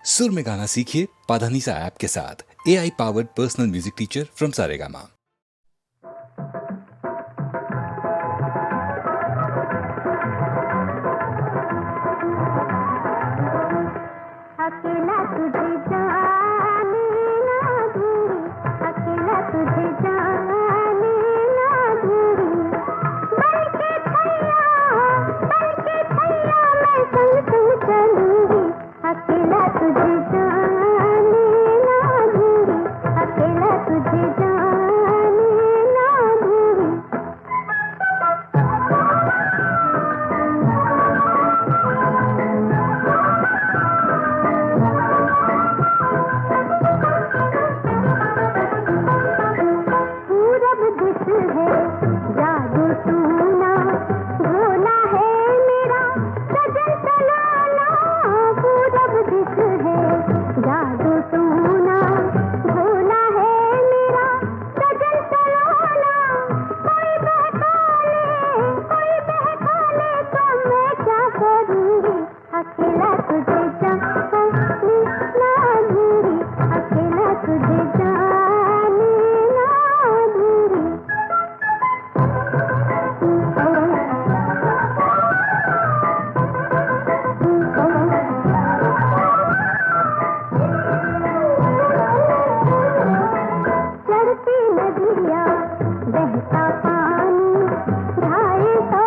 सुर में गाना सीखिए पाधानीसा ऐप के साथ। AI powered personal music teacher from Saregama. अकेला तुझे जाने ना दूंगी, अकेला तुझे जाने ना दूंगी, बल्कि थैया मैं संग संग चलूंगी। अकेला तुझे जाने ना दूंगी, अकेला तुझे जाने ना दूंगी। पूरब दिस है जादू टूना, भोला है मेरा सजन सलाना। पूरब दिस है जादू टूना, भोला है मेरा सजन सलाना। कोई बहका ले तो मैं क्या करूंगी। अकेला तुझे जाने ना दूंगी, अकेला तुझे जाने ना दूंगी। चढ़ती नदियाँ बहता पानी, ढाई सौ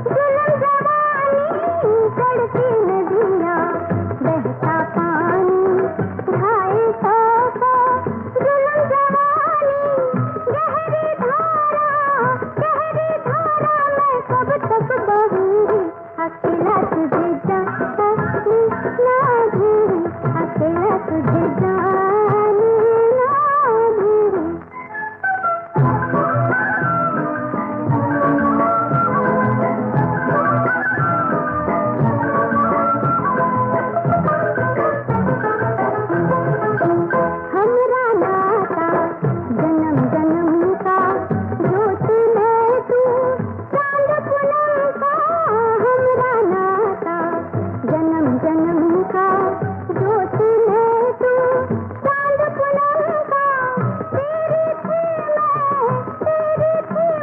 जुल्म जवानी। चढ़ती नदियाँ बहता पानी, ढाई सौ जुल्म जवानी। गहरी धारा मैं कब तक बहूंगी। अकेला तुझे जाने ना दूंगी, अकेला तुझे जाने ना दूंगी। हमरा नाता जन्म जन्म का, जोत में तू चांद पूनम का। हमरा नाता जन्म जन्म का, जोत में तू चांद पूनम का। तेरी थी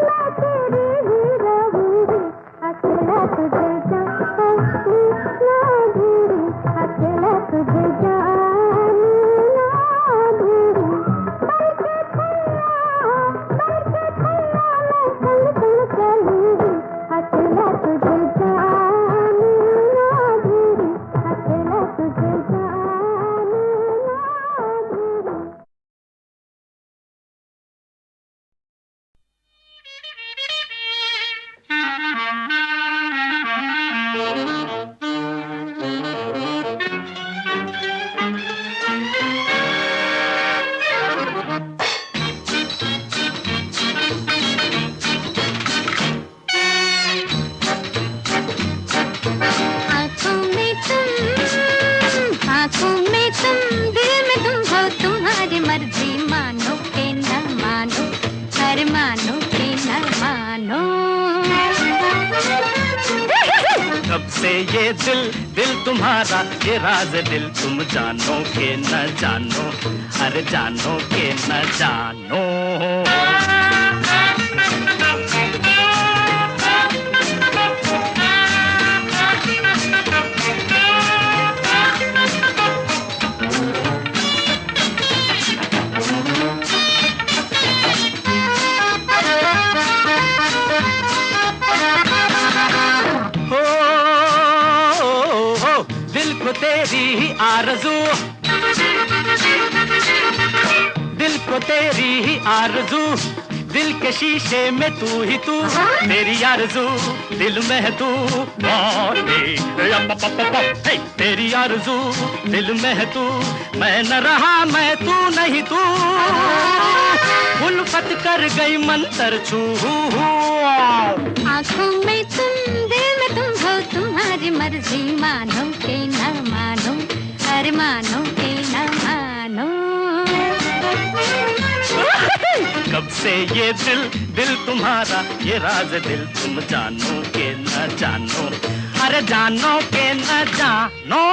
मैं तेरी ही रहूंगी। अकेला तुझे जाने ना दूंगी, अकेला तुझे जाने ना दूंगी, बल्कि थैया मैं संग संग चलूंगी। अकेला तुझे जाने ना दूंगी, अकेला तुझे जाने ना दूंगी। आँखों में तुम, दिल में तुम हो, तुम्हारी मर्जी। मानो के न मानो, हर मानो के न मानो। कब से ये दिल तुम्हारा, ये राज दिल तुम जानो के न जानो, अरे जानो के न जानो। हो दिल को तेरी ही आरज़ू, दिल को तेरी ही आरज़ू, दिल के शीशे में तू ही तू। तेरी आरज़ू दिल में है तू, तेरी आरज़ू दिल में है तू। मैं न रहा मैं तू नहीं तू, उल्फत कर गई मंतर छू। आँखों में तुम, दिल में तुम हो, तुम्हारी मर्जी। मानो के न मानो, हर मानो के न मानो। कब से ये दिल तुम्हारा, ये राज दिल तुम जानो के न जानो, अरे जानो के न जानो।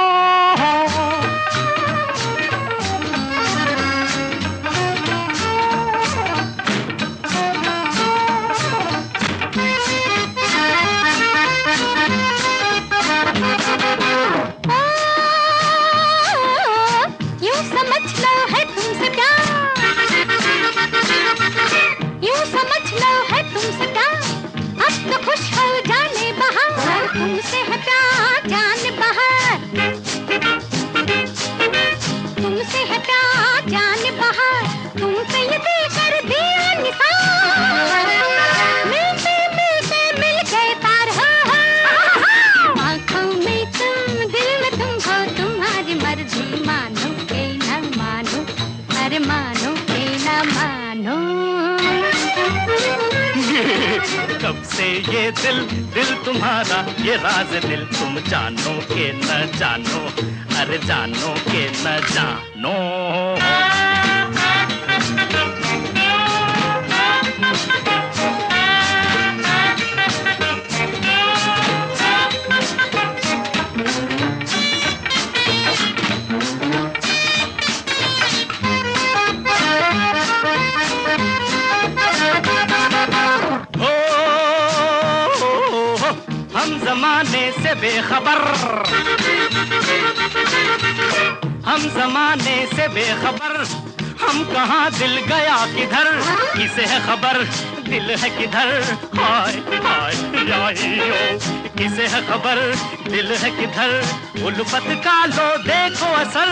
मर्जी मानो के न मानो, अरे मानो के न मानो। कब से ये दिल दिल तुम्हारा, ये राज दिल तुम जानो के न जानो, अरे जानो के न जानो। हम जमाने से बेखबर, हम जमाने से बेखबर, हम कहाँ दिल गया किधर, किसे है खबर दिल है किधर, हाय हाय याइयो, किसे है खबर दिल है किधर, उल्फत का लो देखो असर,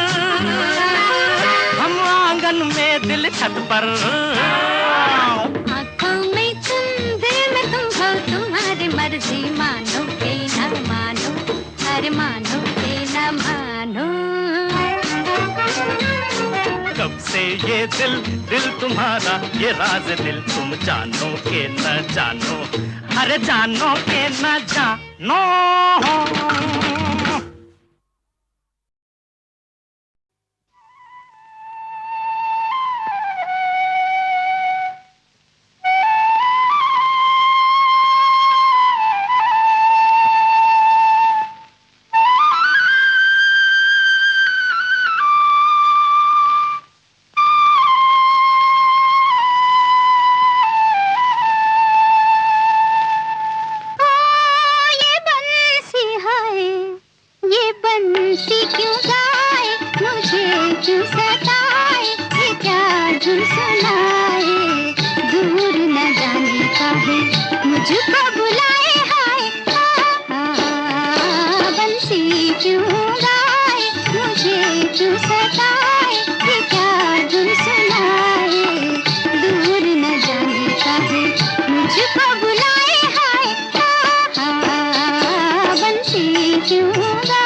हम आंगन में दिल छत पर। आँखों में तुम दिल में तुम हो, तुम्हारी मर्जी मानो के न मानो, अरे मानो के न मानो। कब से ये दिल दिल तुम्हारा, ये राज दिल तुम जानो के न जानो, अरे जानो के न जानो। मुझको बुलाए हाय, बंसी क्यों गाए, मुझे क्यों सताए, ये क्या धुन सुनाए, दूर न जाने का है, मुझको बुलाए हाय, बंसी क्यों गाए।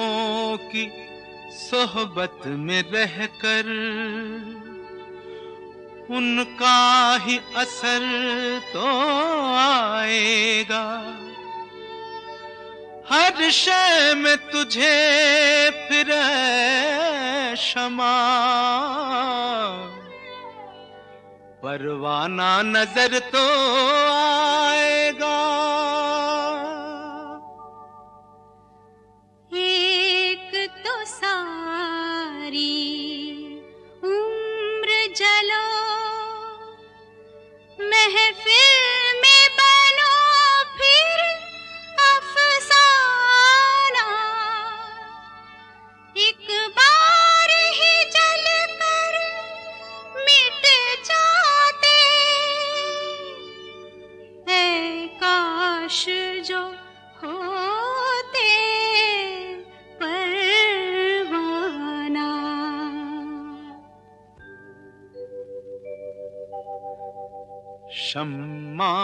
लोगों की सोहबत में रहकर उनका ही असर तो आएगा। हर शय में तुझे फिर शमा परवाना नजर तो आएगा। एक तो सारी उम्र जलो महफिल में बनो फिर अफसाना। एक बार ही जल कर मिट जाते ऐ काश जो होते परवाना। शम्मा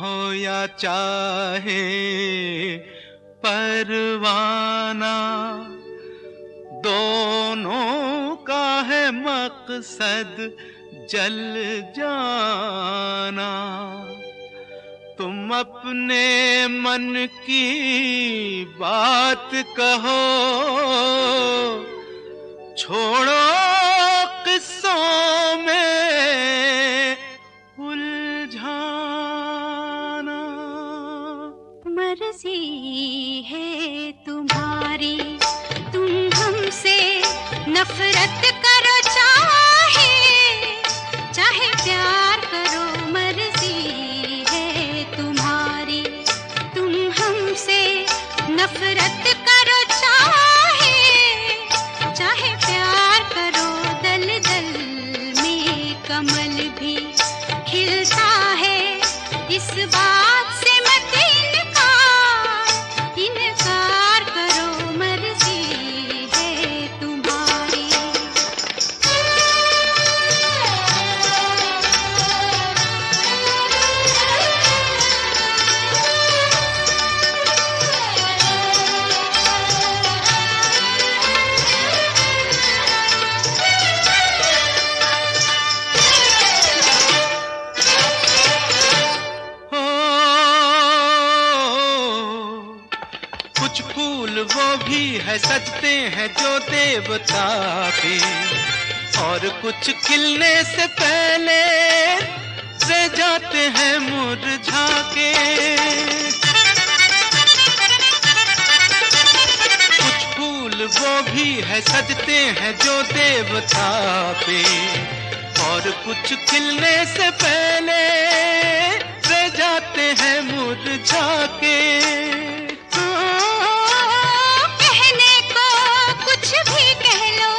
हो या चाहे परवाना, दोनों का है मकसद जल जाना। तुम अपने मन की बात कहो, छोड़ो किस्सों में उलझाना। मर्जी है तुम्हारी, तुम हमसे नफरत करो चाहे चाहे प्यार करो। मर्जी है तुम्हारी, तुम हमसे नफरत करो चाहे चाहे प्यार करो। दल दल में कमल भी खिलता है, इस बात से मत इनकार करो। मर्जी है तुम्हारी। कुछ फूल वो भी है सजते हैं जो देवता के, और कुछ खिलने से पहले रह जाते हैं मुरझा के। कुछ फूल वो भी है सजते हैं जो देवता पे, और कुछ खिलने से पहले रह जाते हैं मुरझा के। कहने को कुछ भी कह लो,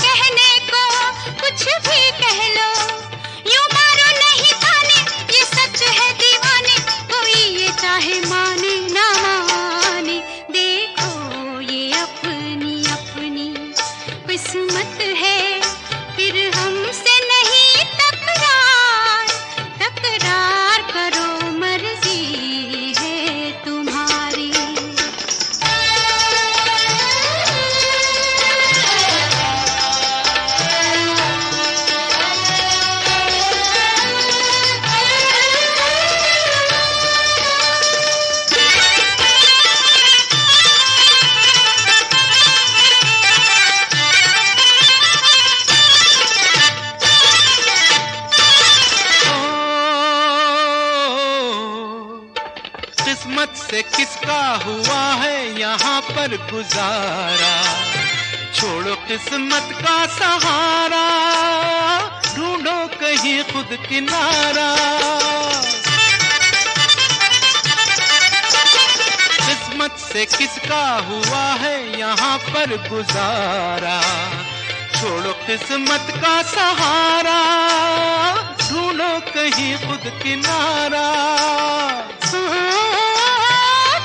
कहने को कुछ भी कह लो, यूं मारो नहीं ताने, ये सच है दीवाने। कोई ये चाहे माने ना माने, देखो ये अपनी अपनी किस्मत है, फिर हमसे नहीं तकरार तकरार करो। मर्जी है तुम्हारी। किस्मत से किसका हुआ है यहाँ पर गुजारा, छोड़ो किस्मत का सहारा, ढूंढो कहीं खुद किनारा। किस्मत से किसका हुआ है यहाँ पर गुजारा, छोड़ो किस्मत का सहारा, ढूंढो कहीं खुद किनारा।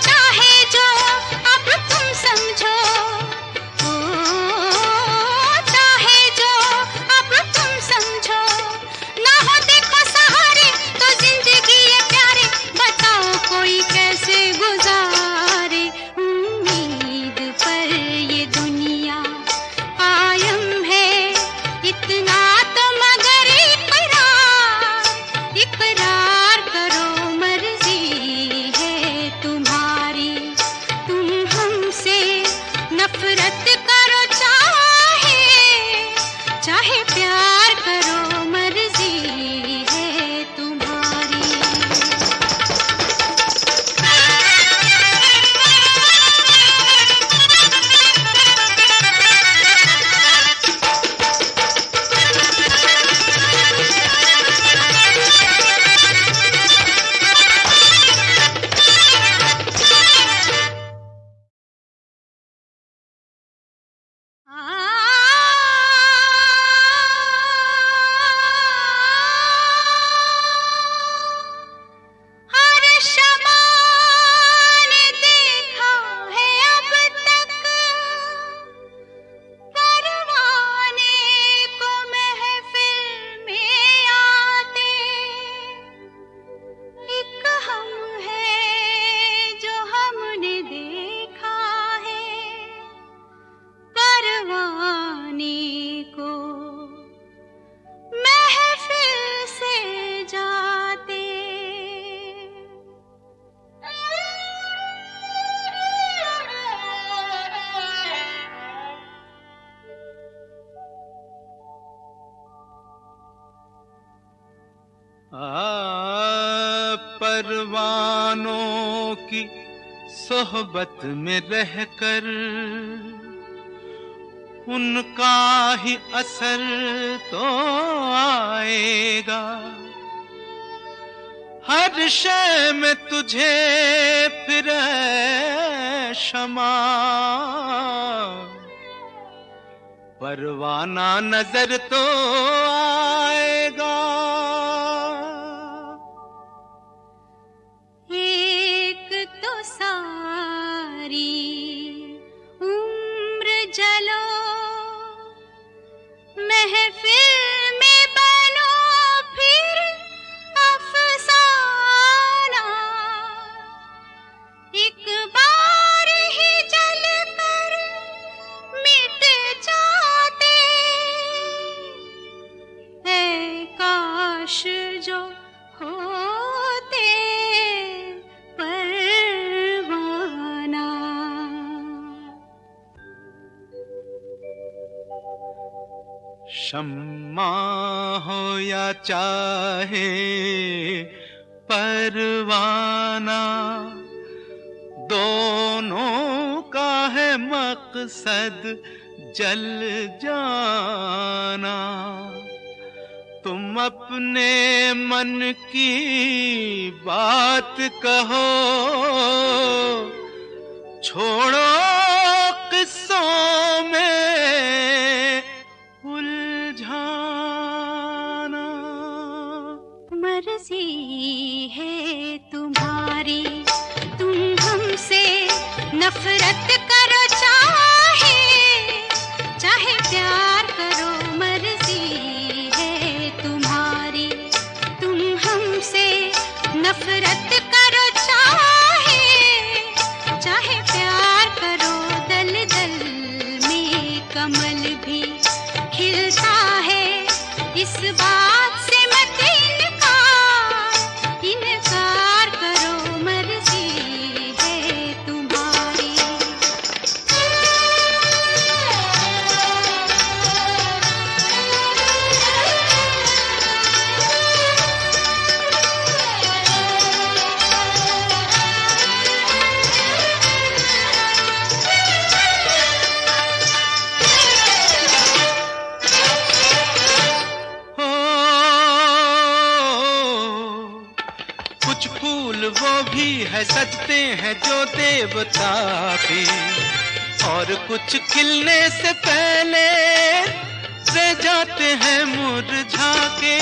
चाहे जो अब तुम समझो, चाहे जो अब तुम समझो, ना हो देखो सहारे तो जिंदगी ये प्यारे, बताओ कोई कैसे गुजारे। परवानों की सोहबत में रहकर उनका ही असर तो आएगा। हर शय में तुझे फिर शमा परवाना नजर तो आएगा। एक तो सारी उम्र जलो महफिल में बनो फिर अफसाना। एक बार ही जल कर मिट जाते ऐ काश जो होते परवाना। शम्मा हो या चाहे परवाना, दोनों का है मकसद जल जाना। तुम अपने मन की बात कहो, छोड़ो किस्सों में उलझाना। मर्जी है तुम्हारी, तुम हमसे नफरत करो चाहे चाहे प्यार करो। मर्जी है तुम्हारी, तुम हमसे नफरत करो चाहे चाहे प्यार करो। दल दल में कमल भी खिलता है, इस बात से मत इनकार करो। मर्जी है तुम्हारी। कुछ फूल वो भी है सजते हैं जो देवता पे, और कुछ खिलने से पहले रह जाते हैं मुरझा के।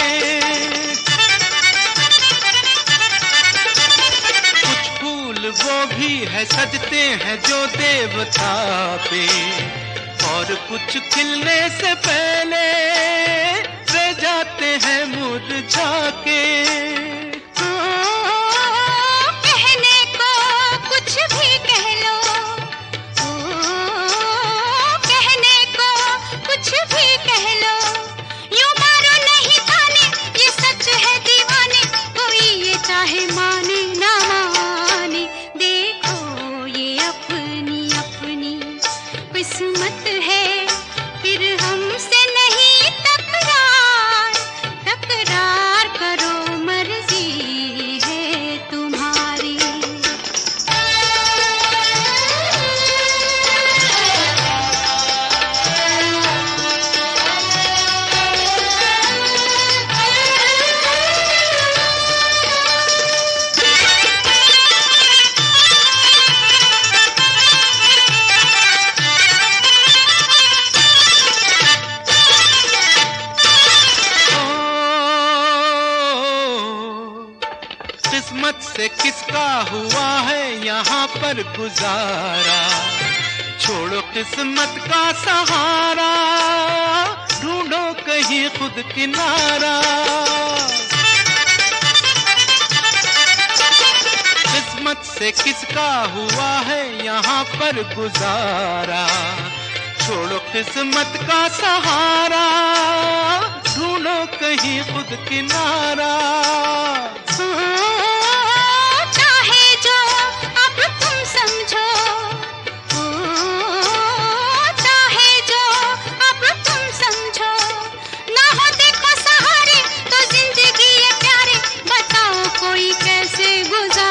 कुछ फूल वो भी है सजते हैं जो देवता पे, और कुछ खिलने से पहले रह जाते हैं मुरझा के। कहने को कुछ भी कह लो, कहने को कुछ भी कह लो, यूं मारो नहीं थाने, ये सच है दीवाने। कोई ये चाहे माने ना माने, देखो ये अपनी अपनी किस्मत है। फिर हमसे नहीं तकरार तकरार करो। मर्जी है तुम्हारी। किस्मत से किसका हुआ है यहाँ पर गुजारा, छोड़ो किस्मत का सहारा, ढूंढो कहीं खुद किनारा। किस्मत से किसका हुआ है यहाँ पर गुजारा, छोड़ो किस्मत का सहारा, ढूंढो कहीं खुद किनारा। चाहे जो अब तुम समझो, चाहे जो अब तुम समझो, ना हो देखो सहारे तो जिंदगी ये प्यारे, बताओ कोई कैसे गुजारे।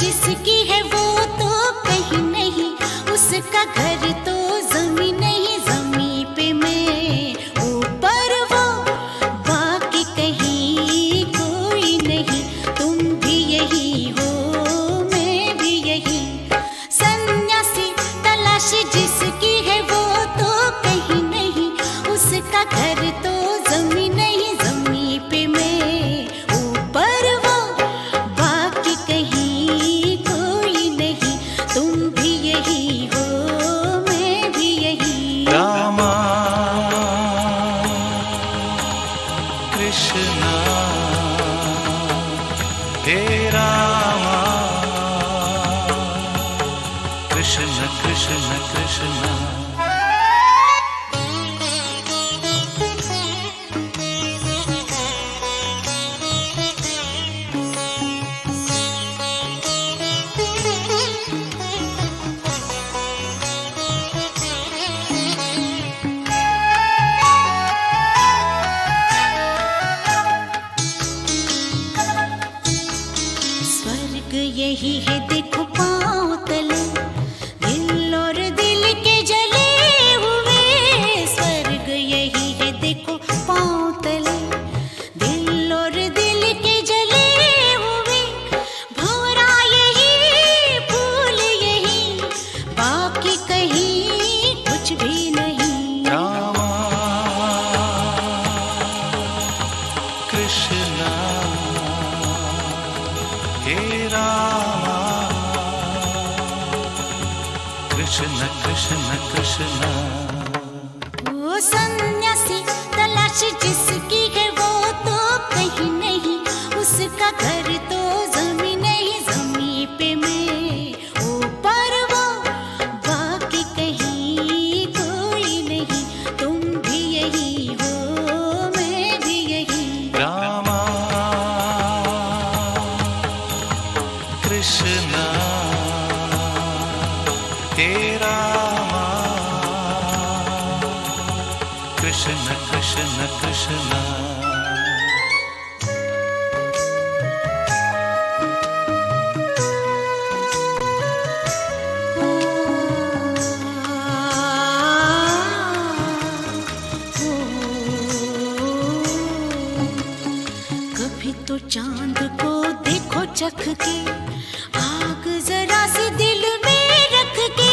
जिसकी है वो तो कहीं नहीं, उसका घर तो जमीन नहीं, जमीन पे मैं ऊपर वो, बाकी कहीं कोई नहीं। तुम भी यही हो, मैं भी यही। सन्यासी तलाशी जिसकी है वो तो कहीं नहीं, उसका घर तो जमीन नहीं, जमीन पे मैं ऊपर वो, बाकी कहीं कोई नहीं। तुम भी यही हो, मैं भी यही। रामा कृष्णा हे रामा कृष्ण कृष्ण कृष्ण। स्वर्ग यही है देखो पाँव तले, दिल और दिल के जले हुए। स्वर्ग यही है देखो पाँव तले, दिल और दिल के जले हुए। भंवरा यही, फूल यही, बाकी कहीं कुछ भी नहीं। रामा कृष्णा हे रामा कृष्ण कृष्ण कृष्ण। वो सन्यासी तलाश जिसकी है वो तो कहीं नहीं, उसका घर तो जमीन नहीं, जमीन पे मैं ऊपर वो, बाकी कहीं कोई नहीं। तुम भी यही हो, मैं भी यही। रामा कृष्णा हे रामा कृष्ण कृष्ण कृष्ण। कभी तो चांद को देखो चख के, आग जरा सी दिल में रख के।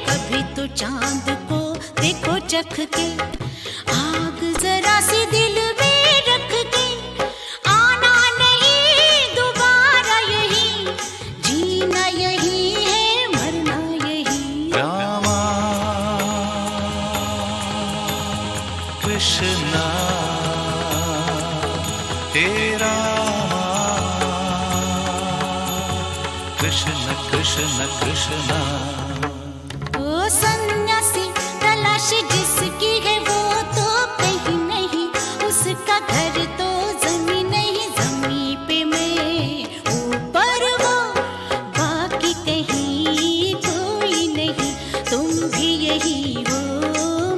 कभी तो चांद को देखो चख के, आग जरा सी दिल में रख के। आना नहीं दोबारा यही, जीना यही है, मरना यही। रामा कृष्णा हे रामा कृष्ण कृष्ण कृष्ण। ओ सन्यासी तलाश जिसकी है वो तो कहीं नहीं, उसका घर तो जमीन नहीं, जमीन पे मैं ऊपर वो, बाकी कहीं कोई नहीं। तुम भी यही हो,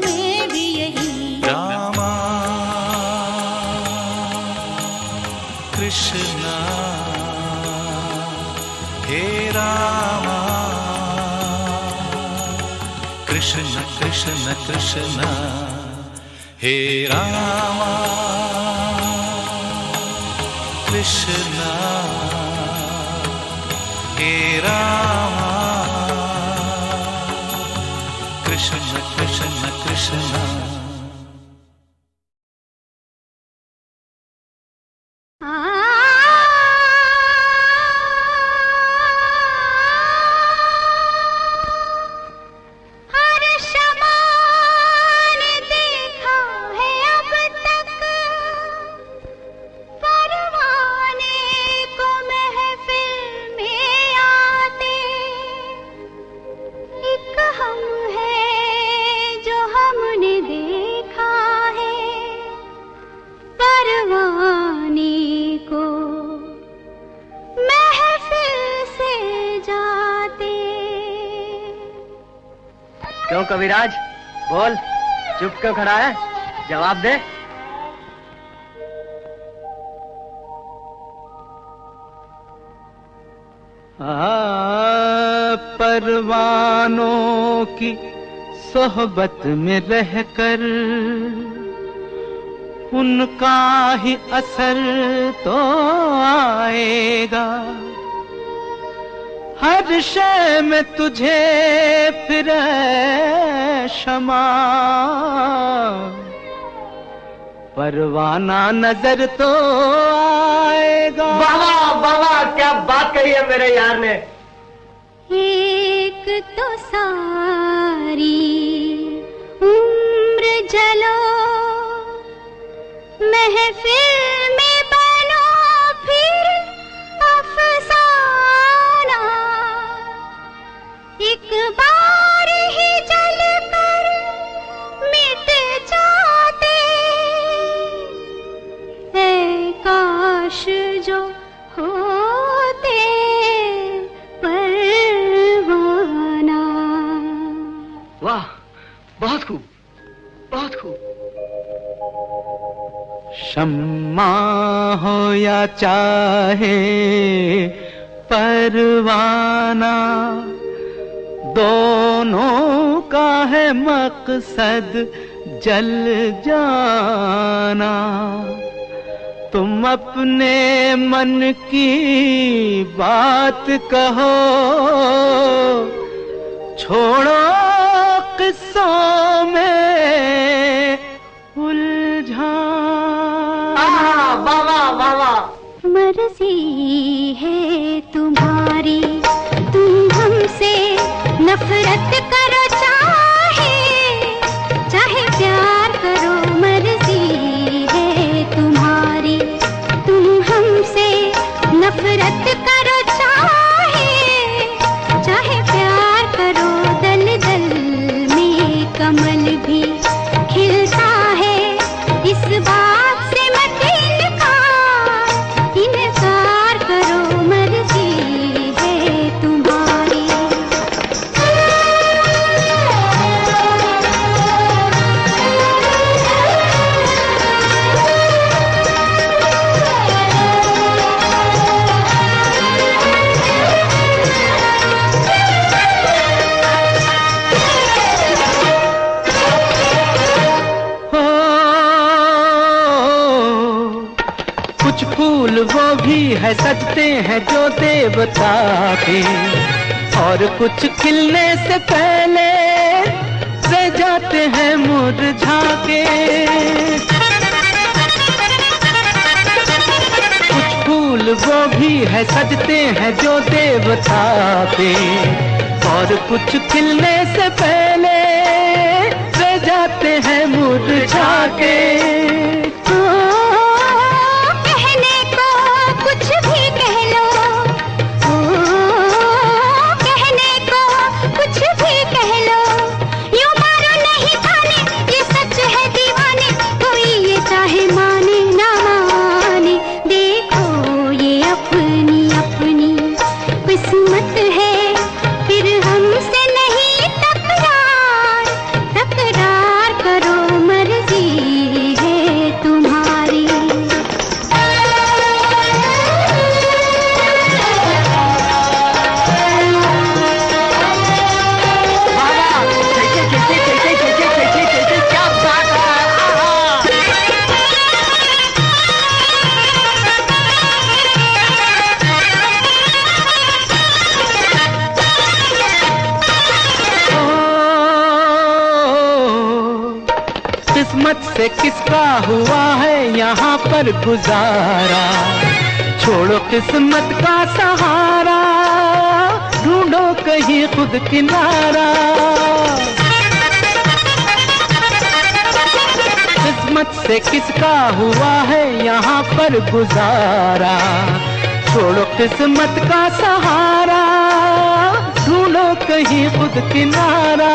मैं भी यही। रामा कृष्णा हे रामा कृष्ण कृष्ण कृष्ण। हे रामा कृष्णा हे रामा कृष्ण कृष्ण कृष्ण। हर शमा ने देखा है अब तक, परवाने को महफिल में आते। एक हम है जो हमने देखा है, परवाने को महफिल से जाते। क्यों कविराज, बोल, चुप क्यों खड़ा है? जवाब दे। परवानों की सोहबत में रहकर उनका ही असर तो आएगा। हर शय में तुझे फिर शमा परवाना नजर तो आएगा। वाह वाह, क्या बात कही है मेरे यार ने। एक तो सारी उम्र जलो, महफिल में बनो फिर अफसाना। एक बार ही जल कर मिट जाते, ऐ काश जो होते परवाना। वाह, बहुत खूब, बहुत खूब। शम्मा हो या चाहे परवाना, दोनों का है मकसद जल जाना। तुम अपने मन की बात कहो, छोड़ो किस्सों में उलझाना। मर्जी है तुम्हारी, तुम हमसे नफरत करो चाहे चाहे प्यार करो। मर्जी है तुम्हारी, तुम हमसे नफरत करो चाहे चाहे प्यार करो। दल दल में कमल भी खिलता है, इस बात से मत इनकार करो। मर्जी है तुम्हारी। कुछ फूल वो भी है सजते हैं जो देवता के, और कुछ खिलने से पहले रह जाते हैं मुरझा के। कुछ फूल वो भी है सजते हैं जो देवता पे, और कुछ खिलने से पहले रह जाते हैं मुरझा के। किस्मत से किसका हुआ है यहाँ पर गुजारा, छोड़ो किस्मत का सहारा, ढूंढो कहीं खुद किनारा। किस्मत से किसका हुआ है यहाँ पर गुजारा, छोड़ो किस्मत का सहारा, ढूंढो कहीं खुद किनारा।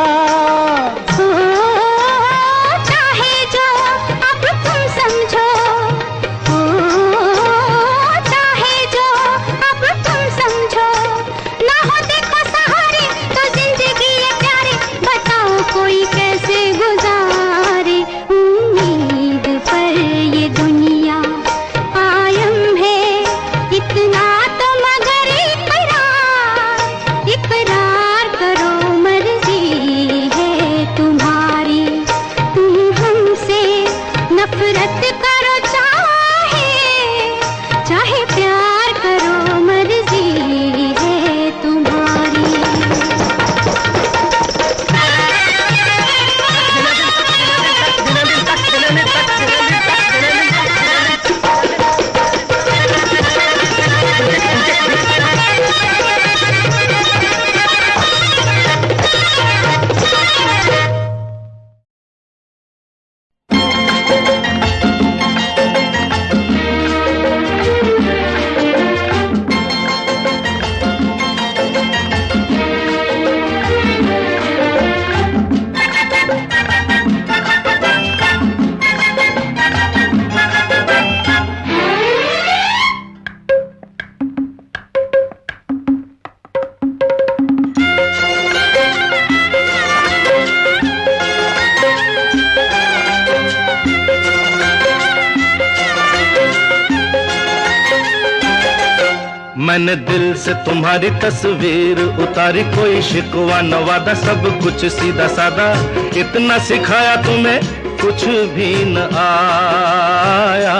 मैंने दिल से तुम्हारी तस्वीर उतारी, कोई शिकवा न वादा, सब कुछ सीधा सादा। इतना सिखाया तुम्हें कुछ भी न आया।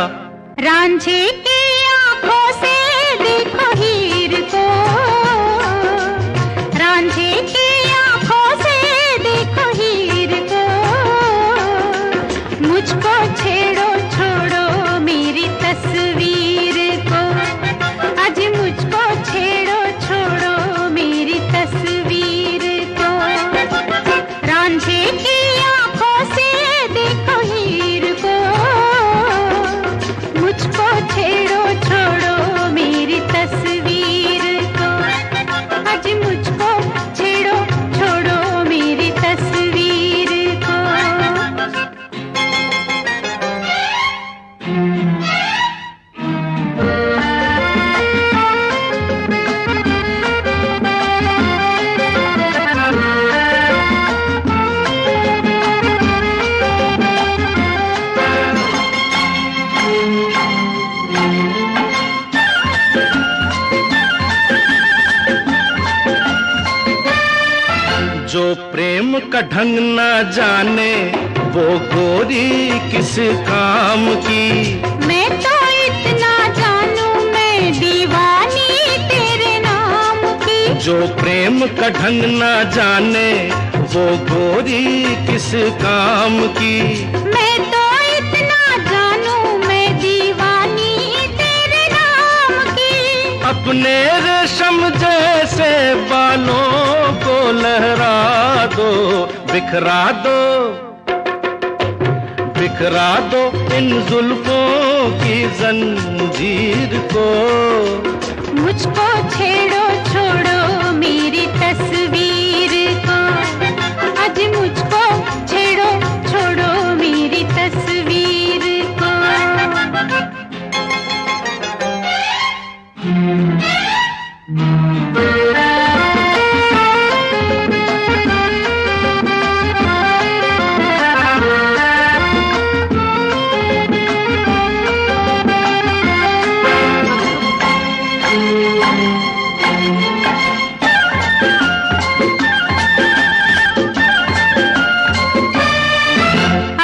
रांझे की आंखों से देखो हीर को, रांझे की आंखों से देखो हीर को। मुझको छेड़ो छोड़ो मेरी तस्वीर को, आज मुझको छेड़ो छोड़ो मेरी तस्वीर को। रांझे की आंखों से देखो हीर को, मुझको छेड़ो छोड़ो मेरी तस्वीर को, आज मुझको छेड़ो छोड़ो मेरी तस्वीर को। जो प्रेम का ढंग ना जाने वो गोरी किस काम की। मैं तो इतना जानूं मैं दीवानी तेरे नाम की। जो प्रेम का ढंग ना जाने वो गोरी किस काम की। मैं तो इतना जानूं मैं दीवानी तेरे नाम की। अपने रेशम जैसे बालों को लहरा दो, बिखरा दो, बिखरा दो इन जुल्फों की जंजीर को। मुझको छेड़ो छोड़ो मेरी तस्वीर को, आज मुझको छेड़ो छोड़ो मेरी तस्वीर को।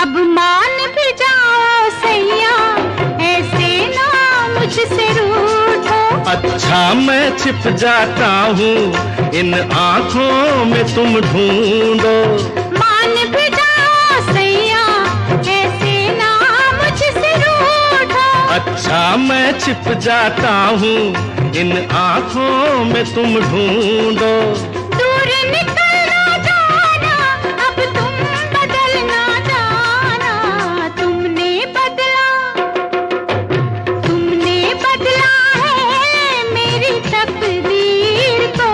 अब मान भी जाओ सैया, ऐसे ना मुझसे रूठो। अच्छा मैं छिप जाता हूँ इन आँखों में तुम ढूंढो। मान भी जाओ सैया, ऐसे ना मुझसे रूठो। अच्छा मैं छिप जाता हूँ इन आँखों में तुम ढूंढो। दूर निकलना जाना, अब तुम बदलना जाना। तुमने बदला है मेरी तकदीर को।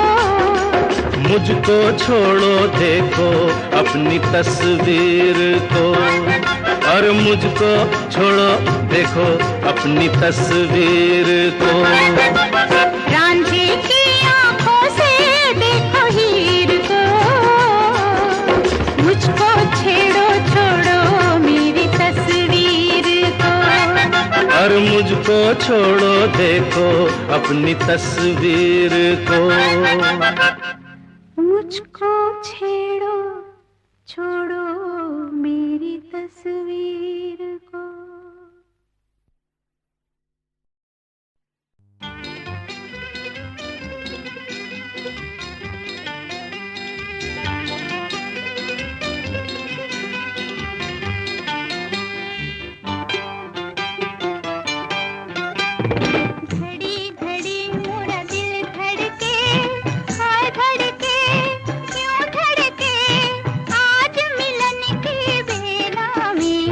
मुझको छोड़ो देखो अपनी तस्वीर को, और मुझको छोड़ो देखो अपनी तस्वीर को। रांझे की आंखों से देखो हीर को, मुझको छेड़ो छोड़ो मेरी तस्वीर को। और मुझको छोड़ो देखो अपनी तस्वीर को। मुझको छेड़ो छोड़ो मेरी तस्वीर को। घड़ी घड़ी मोरा दिल धड़के, हाय धड़के यूं धड़के। आज मिलन की बेला में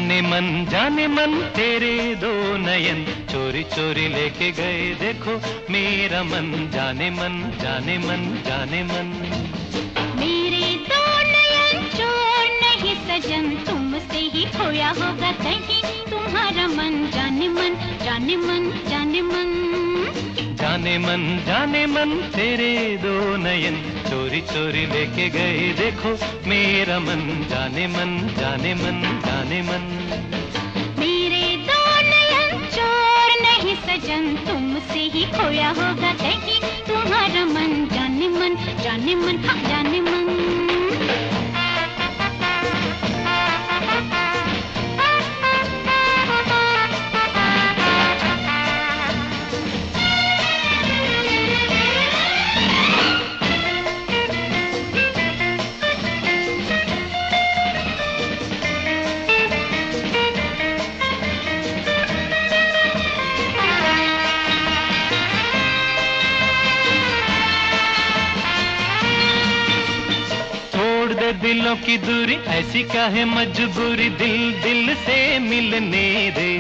जाने मन तेरे दो नयन चोरी चोरी लेके गए देखो मेरा मन जाने मन जाने मन जाने मन। मेरे दो नयन चोर नहीं सजन तुमसे ही खोया होगा कहीं तुम्हारा मन जाने मन जाने मन जाने मन। जाने मन तेरे दो नयन चोरी चोरी लेके गए देखो मेरा मन जाने मन जाने मन जाने मन। मेरे दो नयन चोर नहीं सजन तुमसे ही खोया होगा कहीं तुम्हारा मन जाने मन जाने मन हाँ जाने मन। दिलों की दूरी ऐसी काहे मजबूरी दिल दिल से मिलने दे।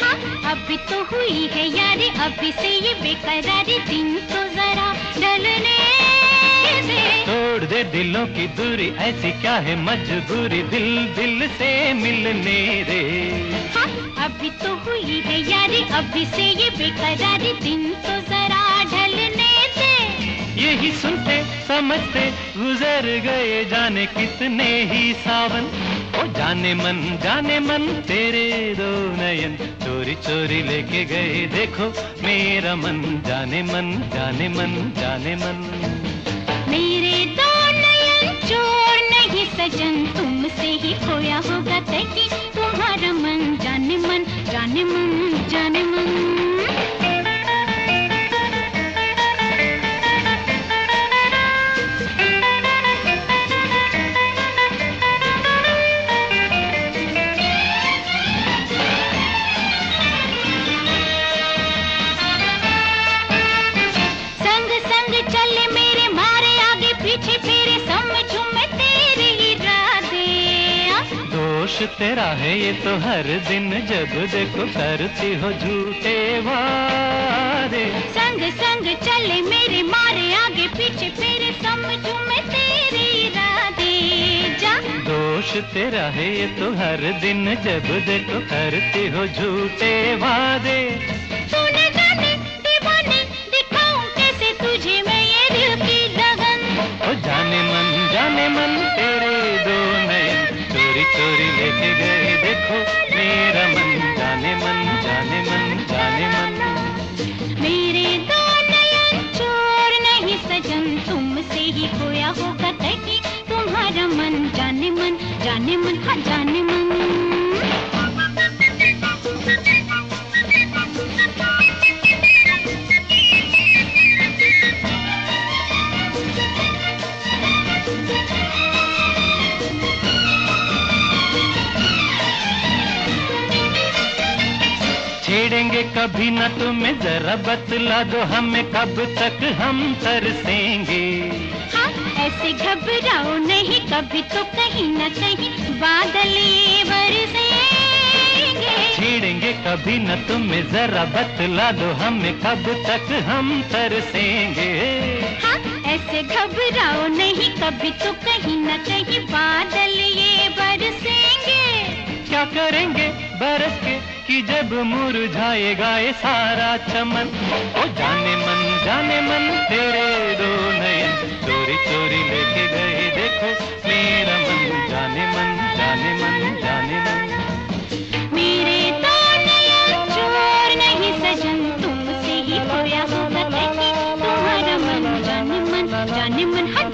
हाँ अभी तो हुई है यारी अभी से ये बेकरारी दिन तो जरा ढलने दे। तोड़ दे दिलों की दूरी ऐसी क्या है मजबूरी दिल दिल से मिलने दे। हाँ अभी तो हुई है यारी अभी से ये बेकरारी दिन तो जरा ढलने दे। यही सुनते समझते गुजर गए जाने कितने ही सावन। ओ जाने मन तेरे दो नयन चोरी चोरी लेके गए देखो मेरा मन जाने मन जाने मन जाने मन। मेरे दो नयन चोर नहीं सजन तुमसे ही खोया होगा कहीं तुम्हारा मन जाने मन जाने मन जाने मन। दोष तेरा है ये तो हर दिन जब देखो करती हो झूठे वादे। संग संग चले मेरे मारे आगे पीछे फेरे समझूं मैं तेरे इरादे जा। दोष तेरा है ये तो हर दिन जब देखो करती हो झूठे वादे। तूने जाने दीवाने दिखाऊं कैसे तुझे मैं ये दिल की लगन। ओ जाने मन तेरे दो नयन चोरी चोरी लेके गए देखो मेरा मन जाने मन जाने मन जाने मन। मेरे दो नयन चोर नहीं सजन तुमसे ही खोया होगा कहीं तुम्हारा मन जाने मन हाँ जाने मन। छेड़ेंगे कभी न तुम्हें जरा बतला दो हमें कब तक हम तरसेंगे। हाँ ऐसे घबराओ नहीं कभी तो कहीं न कहीं बादल ये बरसेंगे। छेड़ेंगे कभी न तुम्हें जरा बतला दो हमें कब तक हम तरसेंगे। हाँ ऐसे घबराओ नहीं कभी तो कहीं न कहीं बादल ये बरसेंगे। क्या करेंगे बरस के कि जब मुरझाएगा ये सारा चमन। ओ जाने मन तेरे दो नयन चोरी चोरी लेके गए देखो मेरा मन जाने मन जाने मन जाने मन। मेरे दो नयन चोर नहीं सजन तुमसे ही खोया होगा कहीं तुम्हारा मन जाने मन हाँ